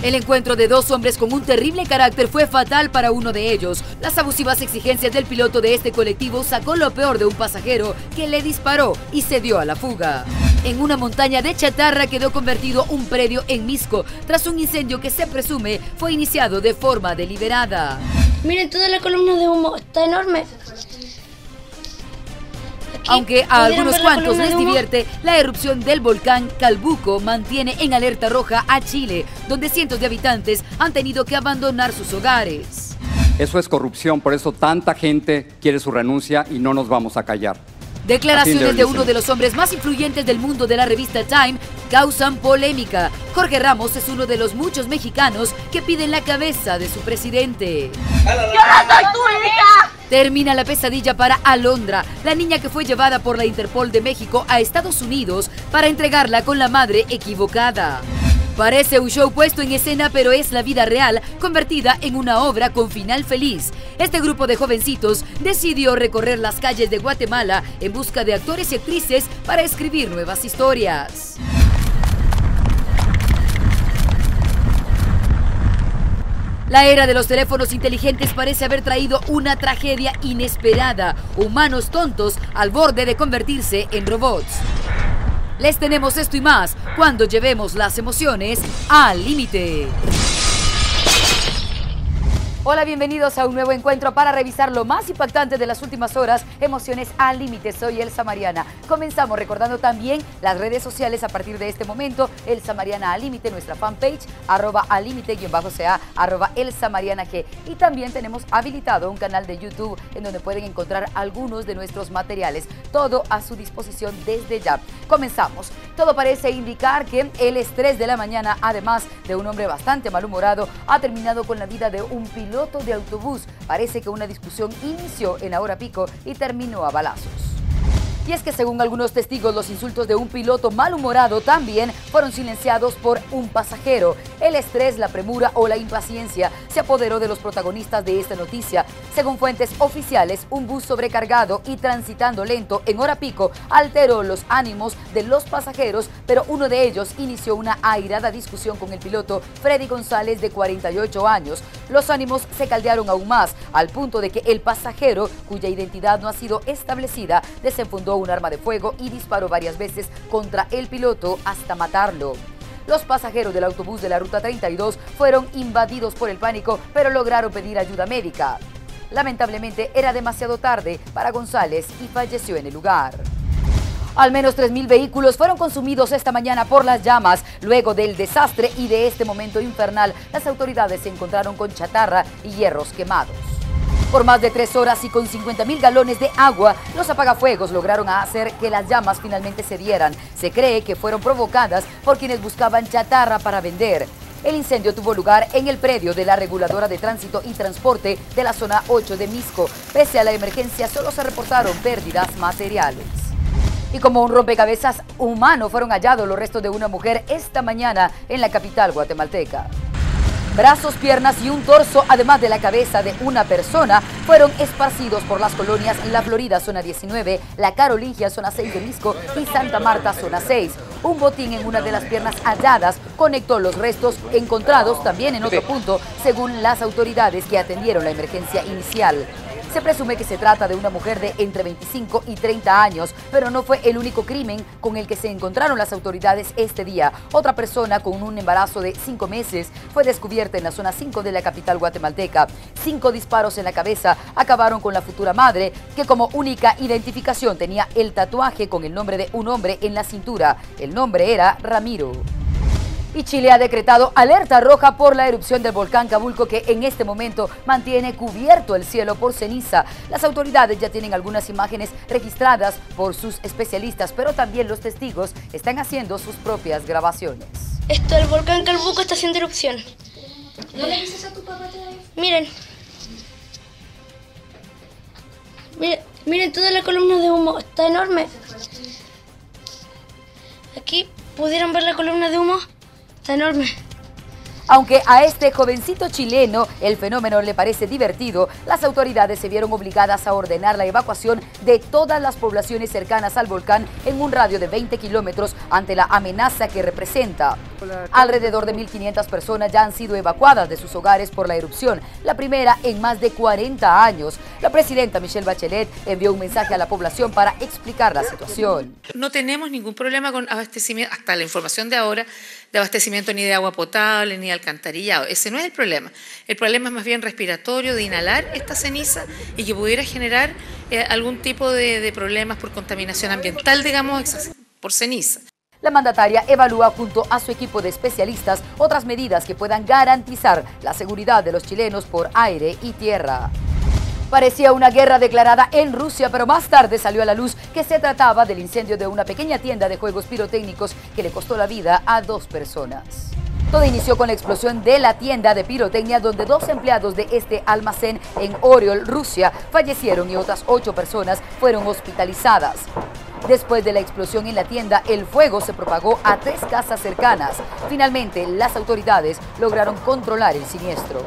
El encuentro de dos hombres con un terrible carácter fue fatal para uno de ellos. Las abusivas exigencias del piloto de este colectivo sacó lo peor de un pasajero que le disparó y se dio a la fuga. En una montaña de chatarra quedó convertido un predio en Misco tras un incendio que se presume fue iniciado de forma deliberada. Miren, toda la columna de humo está enorme. Aunque a algunos cuantos les divierte, la erupción del volcán Calbuco mantiene en alerta roja a Chile, donde cientos de habitantes han tenido que abandonar sus hogares. Eso es corrupción, por eso tanta gente quiere su renuncia y no nos vamos a callar. Declaraciones de uno de los hombres más influyentes del mundo de la revista Time causan polémica. Jorge Ramos es uno de los muchos mexicanos que piden la cabeza de su presidente. ¡Yo no soy tu hija! Termina la pesadilla para Alondra, la niña que fue llevada por la Interpol de México a Estados Unidos para entregarla con la madre equivocada. Parece un show puesto en escena, pero es la vida real convertida en una obra con final feliz. Este grupo de jovencitos decidió recorrer las calles de Guatemala en busca de actores y actrices para escribir nuevas historias. La era de los teléfonos inteligentes parece haber traído una tragedia inesperada. Humanos tontos al borde de convertirse en robots. Les tenemos esto y más cuando llevemos las emociones al límite. Hola, bienvenidos a un nuevo encuentro para revisar lo más impactante de las últimas horas, emociones al límite. Soy Elsa Mariana. Comenzamos recordando también las redes sociales a partir de este momento. Elsa Mariana al límite, nuestra fanpage, @alímite_ca, @elsamarianag. Y también tenemos habilitado un canal de YouTube en donde pueden encontrar algunos de nuestros materiales. Todo a su disposición desde ya. Comenzamos. Todo parece indicar que el estrés de la mañana, además de un hombre bastante malhumorado, ha terminado con la vida de un piloto de autobús. Parece que una discusión inició en la hora pico y terminó a balazos. Y es que según algunos testigos, los insultos de un piloto malhumorado también fueron silenciados por un pasajero. El estrés, la premura o la impaciencia se apoderó de los protagonistas de esta noticia. Según fuentes oficiales, un bus sobrecargado y transitando lento en hora pico alteró los ánimos de los pasajeros, pero uno de ellos inició una airada discusión con el piloto Freddy González, de 48 años. Los ánimos se caldearon aún más, al punto de que el pasajero, cuya identidad no ha sido establecida, desenfundó un arma de fuego y disparó varias veces contra el piloto hasta matarlo. Los pasajeros del autobús de la Ruta 32 fueron invadidos por el pánico, pero lograron pedir ayuda médica. Lamentablemente era demasiado tarde para González y falleció en el lugar. Al menos 3.000 vehículos fueron consumidos esta mañana por las llamas. Luego del desastre y de este momento infernal, las autoridades se encontraron con chatarra y hierros quemados. Por más de 3 horas y con 50.000 galones de agua, los apagafuegos lograron hacer que las llamas finalmente cedieran. Se cree que fueron provocadas por quienes buscaban chatarra para vender. El incendio tuvo lugar en el predio de la Reguladora de Tránsito y Transporte de la zona 8 de Misco. Pese a la emergencia, solo se reportaron pérdidas materiales. Y como un rompecabezas humano fueron hallados los restos de una mujer esta mañana en la capital guatemalteca. Brazos, piernas y un torso, además de la cabeza de una persona, fueron esparcidos por las colonias La Florida, zona 19, La Carolingia, zona 6 de Misco y Santa Marta, zona 6. Un botín en una de las piernas halladas conectó los restos encontrados también en otro punto, según las autoridades que atendieron la emergencia inicial. Se presume que se trata de una mujer de entre 25 y 30 años, pero no fue el único crimen con el que se encontraron las autoridades este día. Otra persona con un embarazo de 5 meses fue descubierta en la zona 5 de la capital guatemalteca. 5 disparos en la cabeza acabaron con la futura madre, que como única identificación tenía el tatuaje con el nombre de un hombre en la cintura. El nombre era Ramiro. Y Chile ha decretado alerta roja por la erupción del volcán Calbuco, que en este momento mantiene cubierto el cielo por ceniza. Las autoridades ya tienen algunas imágenes registradas por sus especialistas, pero también los testigos están haciendo sus propias grabaciones. El volcán Calbuco está haciendo erupción. ¿No le dices a tu papá todavía? Miren. Miren, toda la columna de humo está enorme. Aquí pudieron ver la columna de humo. Está enorme. Aunque a este jovencito chileno el fenómeno le parece divertido, las autoridades se vieron obligadas a ordenar la evacuación de todas las poblaciones cercanas al volcán en un radio de 20 kilómetros ante la amenaza que representa. Alrededor de 1.500 personas ya han sido evacuadas de sus hogares por la erupción, la primera en más de 40 años. La presidenta Michelle Bachelet envió un mensaje a la población para explicar la situación. No tenemos ningún problema con abastecimiento, hasta la información de ahora, de abastecimiento ni de agua potable ni de alcantarillado. Ese no es el problema. El problema es más bien respiratorio, de inhalar esta ceniza y que pudiera generar algún tipo de problemas por contaminación ambiental, digamos, por ceniza. La mandataria evalúa junto a su equipo de especialistas otras medidas que puedan garantizar la seguridad de los chilenos por aire y tierra. Parecía una guerra declarada en Rusia, pero más tarde salió a la luz que se trataba del incendio de una pequeña tienda de juegos pirotécnicos que le costó la vida a 2 personas. Todo inició con la explosión de la tienda de pirotecnia donde 2 empleados de este almacén en Oriol, Rusia, fallecieron y otras 8 personas fueron hospitalizadas. Después de la explosión en la tienda, el fuego se propagó a 3 casas cercanas. Finalmente, las autoridades lograron controlar el siniestro.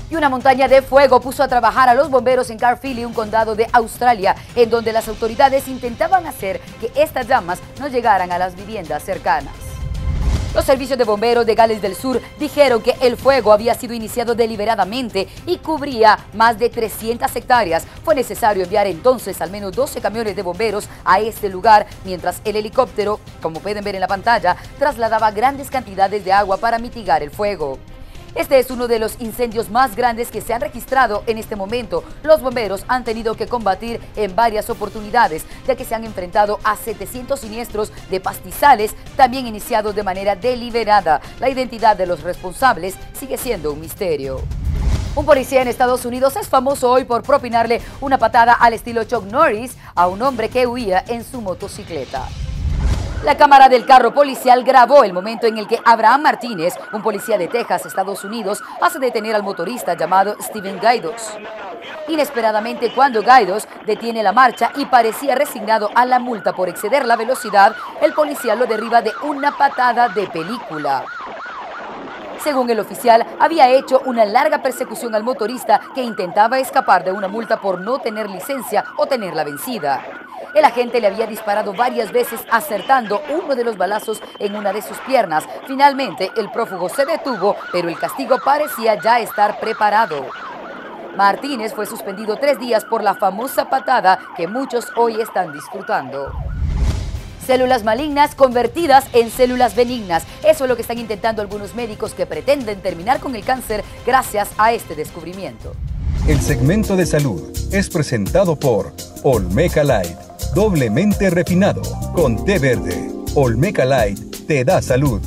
Y una montaña de fuego puso a trabajar a los bomberos en Caerphilly, un condado de Australia, en donde las autoridades intentaban hacer que estas llamas no llegaran a las viviendas cercanas. Los servicios de bomberos de Gales del Sur dijeron que el fuego había sido iniciado deliberadamente y cubría más de 300 hectáreas. Fue necesario enviar entonces al menos 12 camiones de bomberos a este lugar, mientras el helicóptero, como pueden ver en la pantalla, trasladaba grandes cantidades de agua para mitigar el fuego. Este es uno de los incendios más grandes que se han registrado en este momento. Los bomberos han tenido que combatir en varias oportunidades, ya que se han enfrentado a 700 siniestros de pastizales, también iniciados de manera deliberada. La identidad de los responsables sigue siendo un misterio. Un policía en Estados Unidos es famoso hoy por propinarle una patada al estilo Chuck Norris a un hombre que huía en su motocicleta. La cámara del carro policial grabó el momento en el que Abraham Martínez, un policía de Texas, Estados Unidos, hace detener al motorista llamado Steven Gaidos. Inesperadamente, cuando Gaidos detiene la marcha y parecía resignado a la multa por exceder la velocidad, el policía lo derriba de una patada de película. Según el oficial, había hecho una larga persecución al motorista que intentaba escapar de una multa por no tener licencia o tenerla vencida. El agente le había disparado varias veces, acertando uno de los balazos en una de sus piernas. Finalmente, el prófugo se detuvo, pero el castigo parecía ya estar preparado. Martínez fue suspendido 3 días por la famosa patada que muchos hoy están disfrutando. Células malignas convertidas en células benignas. Eso es lo que están intentando algunos médicos que pretenden terminar con el cáncer gracias a este descubrimiento. El segmento de salud es presentado por Olmeca Light, doblemente refinado con té verde. Olmeca Light te da salud.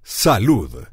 Salud.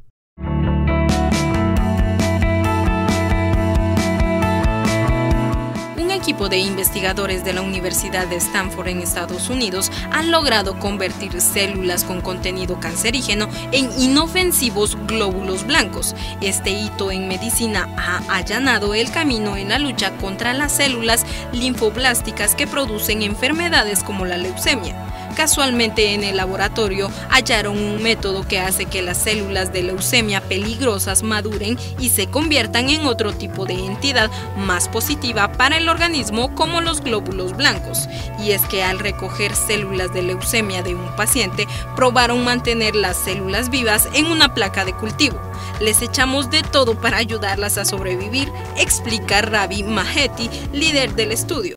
Un equipo de investigadores de la Universidad de Stanford en Estados Unidos han logrado convertir células con contenido cancerígeno en inofensivos glóbulos blancos. Este hito en medicina ha allanado el camino en la lucha contra las células linfoblásticas que producen enfermedades como la leucemia. Casualmente en el laboratorio hallaron un método que hace que las células de leucemia peligrosas maduren y se conviertan en otro tipo de entidad más positiva para el organismo, como los glóbulos blancos. Y es que al recoger células de leucemia de un paciente, probaron mantener las células vivas en una placa de cultivo. Les echamos de todo para ayudarlas a sobrevivir, explica Ravi Maheti, líder del estudio.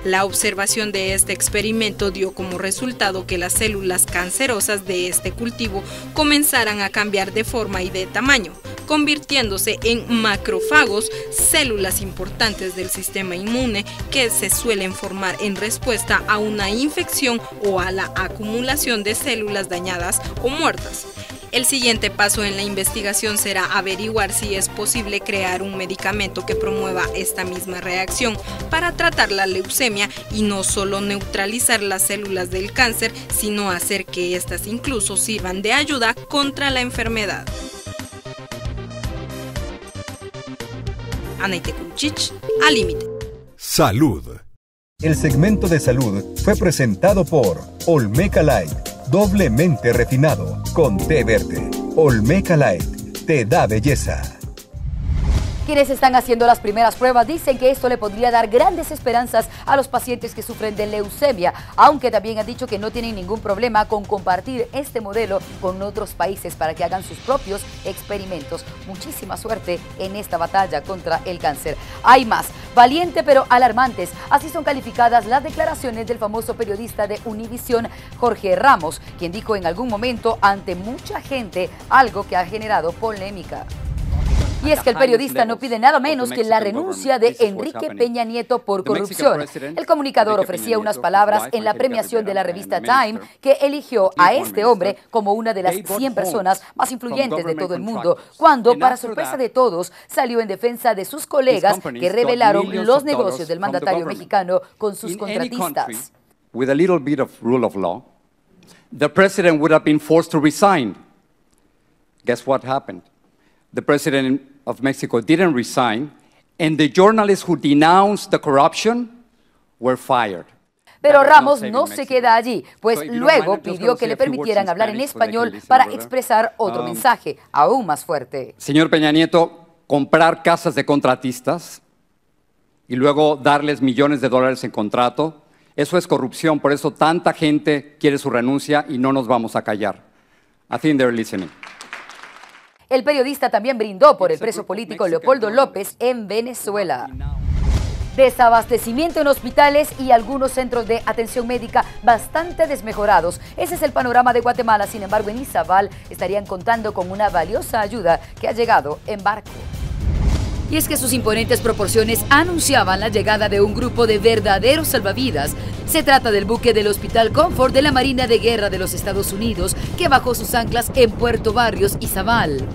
La observación de este experimento dio como resultado que las células cancerosas de este cultivo comenzaran a cambiar de forma y de tamaño, convirtiéndose en macrófagos, células importantes del sistema inmune que se suelen formar en respuesta a una infección o a la acumulación de células dañadas o muertas. El siguiente paso en la investigación será averiguar si es posible crear un medicamento que promueva esta misma reacción para tratar la leucemia y no solo neutralizar las células del cáncer, sino hacer que éstas incluso sirvan de ayuda contra la enfermedad. Anaite Kuchich, Al Límite. Salud. El segmento de salud fue presentado por Olmeca Light, doblemente refinado, con té verde. Olmeca Light, te da belleza. Quienes están haciendo las primeras pruebas dicen que esto le podría dar grandes esperanzas a los pacientes que sufren de leucemia, aunque también han dicho que no tienen ningún problema con compartir este modelo con otros países para que hagan sus propios experimentos. Muchísima suerte en esta batalla contra el cáncer. Hay más, valiente pero alarmantes. Así son calificadas las declaraciones del famoso periodista de Univisión, Jorge Ramos, quien dijo en algún momento ante mucha gente algo que ha generado polémica. Y es que el periodista no pide nada menos que la renuncia de Enrique Peña Nieto por corrupción. El comunicador ofrecía unas palabras en la premiación de la revista Time, que eligió a este hombre como una de las 100 personas más influyentes de todo el mundo, cuando, para sorpresa de todos, salió en defensa de sus colegas que revelaron los negocios del mandatario mexicano con sus contratistas. With a little bit of rule of law, the president would have been forced to resign. Guess what happened? The president of Mexico didn't resign, and the journalists who denounced the corruption were fired. Pero Ramos no se queda allí, pues luego pidió que le permitieran hablar en español para expresar otro mensaje, aún más fuerte. Señor Peña Nieto, comprar casas de contratistas y luego darles millones de dólares en contrato, eso es corrupción, por eso tanta gente quiere su renuncia y no nos vamos a callar. I think they're listening. El periodista también brindó por el preso político Leopoldo López en Venezuela. Desabastecimiento en hospitales y algunos centros de atención médica bastante desmejorados. Ese es el panorama de Guatemala. Sin embargo, en Izabal estarían contando con una valiosa ayuda que ha llegado en barco. Y es que sus imponentes proporciones anunciaban la llegada de un grupo de verdaderos salvavidas. Se trata del buque del Hospital Comfort de la Marina de Guerra de los Estados Unidos, que bajó sus anclas en Puerto Barrios, Izabal.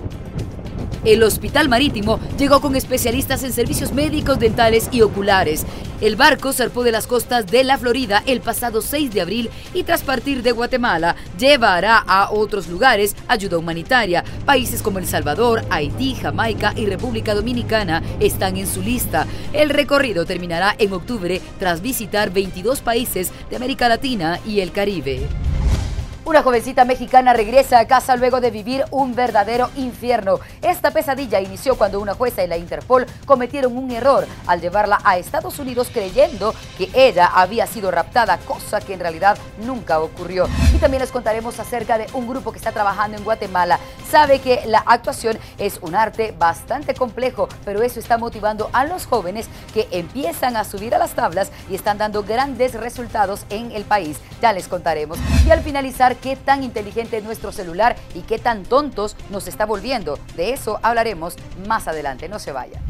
El hospital marítimo llegó con especialistas en servicios médicos, dentales y oculares. El barco zarpó de las costas de la Florida el pasado 6 de abril y tras partir de Guatemala llevará a otros lugares ayuda humanitaria. Países como El Salvador, Haití, Jamaica y República Dominicana están en su lista. El recorrido terminará en octubre tras visitar 22 países de América Latina y el Caribe. Una jovencita mexicana regresa a casa luego de vivir un verdadero infierno. Esta pesadilla inició cuando una jueza y la Interpol cometieron un error al llevarla a Estados Unidos creyendo que ella había sido raptada, cosa que en realidad nunca ocurrió. Y también les contaremos acerca de un grupo que está trabajando en Guatemala. Sabe que la actuación es un arte bastante complejo, pero eso está motivando a los jóvenes que empiezan a subir a las tablas y están dando grandes resultados en el país. Ya les contaremos. Y al finalizar, qué tan inteligente es nuestro celular y qué tan tontos nos está volviendo. De eso hablaremos más adelante. No se vayan.